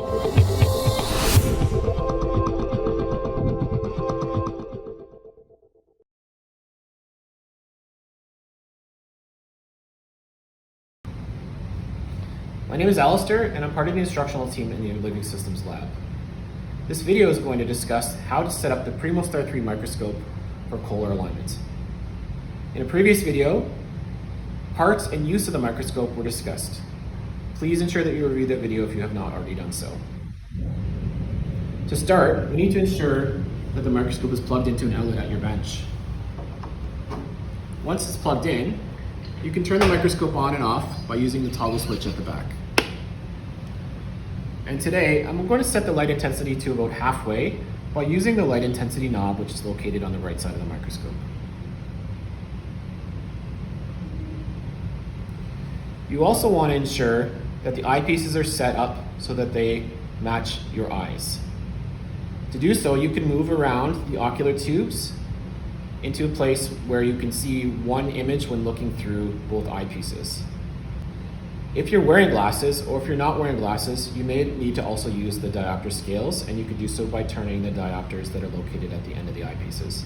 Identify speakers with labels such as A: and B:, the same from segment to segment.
A: My name is Alistair, and I'm part of the instructional team in the Living Systems Lab. This video is going to discuss how to set up the Primostar 3 microscope for Kohler alignment. In a previous video, parts and use of the microscope were discussed. Please ensure that you review that video if you have not already done so. To start, we need to ensure that the microscope is plugged into an outlet at your bench. Once it's plugged in, you can turn the microscope on and off by using the toggle switch at the back. And today, I'm going to set the light intensity to about halfway by using the light intensity knob, which is located on the right side of the microscope. You also want to ensure that the eyepieces are set up so that they match your eyes. To do so, you can move around the ocular tubes into a place where you can see one image when looking through both eyepieces. If you're wearing glasses, or if you're not wearing glasses, you may need to also use the diopter scales, and you can do so by turning the diopters that are located at the end of the eyepieces.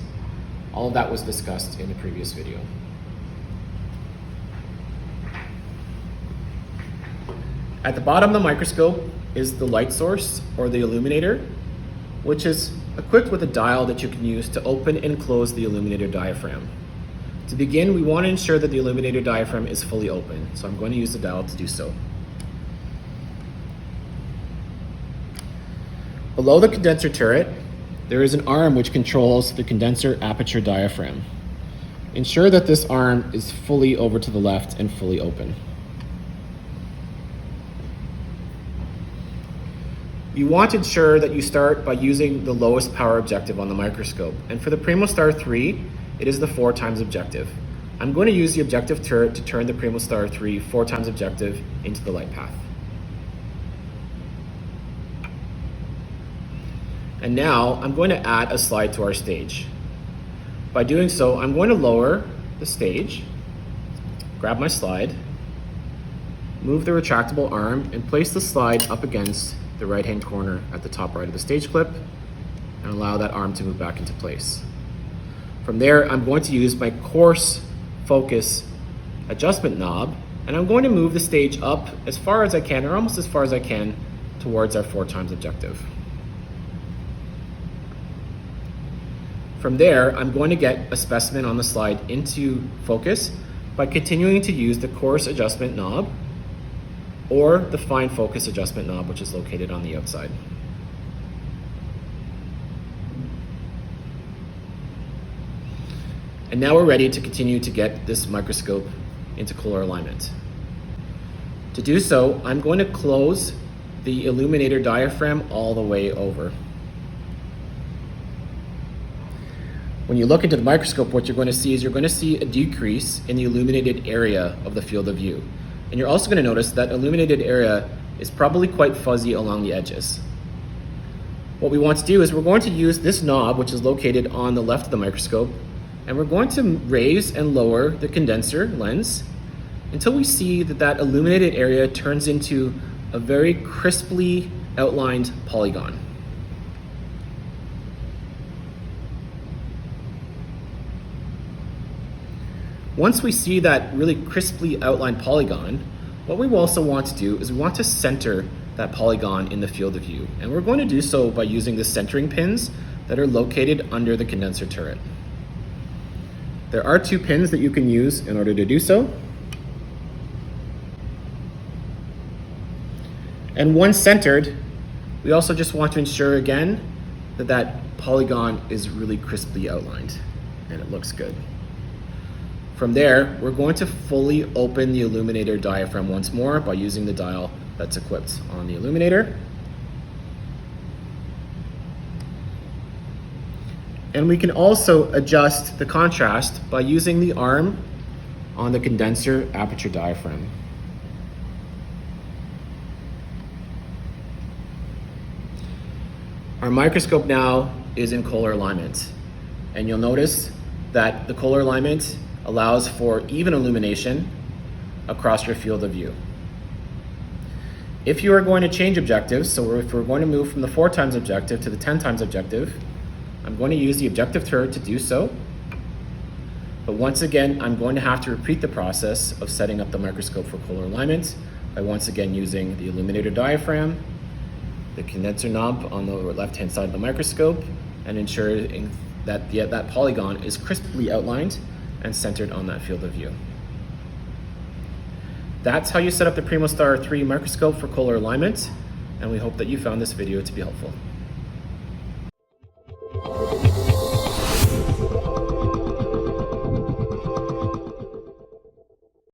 A: All of that was discussed in the previous video. At the bottom of the microscope is the light source, or the illuminator, which is equipped with a dial that you can use to open and close the illuminator diaphragm. To begin, we want to ensure that the illuminator diaphragm is fully open, so I'm going to use the dial to do so. Below the condenser turret, there is an arm which controls the condenser aperture diaphragm. Ensure that this arm is fully over to the left and fully open. You want to ensure that you start by using the lowest power objective on the microscope. And for the Primostar 3, it is the 4x objective. I'm going to use the objective turret to turn the Primostar 3 4x objective into the light path. And now I'm going to add a slide to our stage. By doing so, I'm going to lower the stage, grab my slide, move the retractable arm, and place the slide up against the right-hand corner at the top right of the stage clip, and allow that arm to move back into place. From there, I'm going to use my coarse focus adjustment knob, and I'm going to move the stage up as far as I can, or almost as far as I can, towards our 4x objective. From there, I'm going to get a specimen on the slide into focus by continuing to use the coarse adjustment knob or the fine focus adjustment knob, which is located on the outside. And now we're ready to continue to get this microscope into Kohler alignment. To do so, I'm going to close the illuminator diaphragm all the way over. When you look into the microscope, what you're going to see is you're going to see a decrease in the illuminated area of the field of view. And you're also going to notice that illuminated area is probably quite fuzzy along the edges. What we want to do is we're going to use this knob, which is located on the left of the microscope, and we're going to raise and lower the condenser lens until we see that that illuminated area turns into a very crisply outlined polygon. Once we see that really crisply outlined polygon, what we also want to do is we want to center that polygon in the field of view. And we're going to do so by using the centering pins that are located under the condenser turret. There are 2 pins that you can use in order to do so. And once centered, we also just want to ensure again that that polygon is really crisply outlined and it looks good. From there, we're going to fully open the illuminator diaphragm once more by using the dial that's equipped on the illuminator. And we can also adjust the contrast by using the arm on the condenser aperture diaphragm. Our microscope now is in Kohler alignment, and you'll notice that the Kohler alignment allows for even illumination across your field of view. If you are going to change objectives, so if we're going to move from the 4 times objective to the 10 times objective, I'm going to use the objective turret to do so. But once again, I'm going to have to repeat the process of setting up the microscope for Kohler alignment by once again using the illuminator diaphragm, the condenser knob on the left-hand side of the microscope, and ensuring that that polygon is crisply outlined and centered on that field of view. That's how you set up the Primostar 3 microscope for Kohler alignment, and we hope that you found this video to be helpful.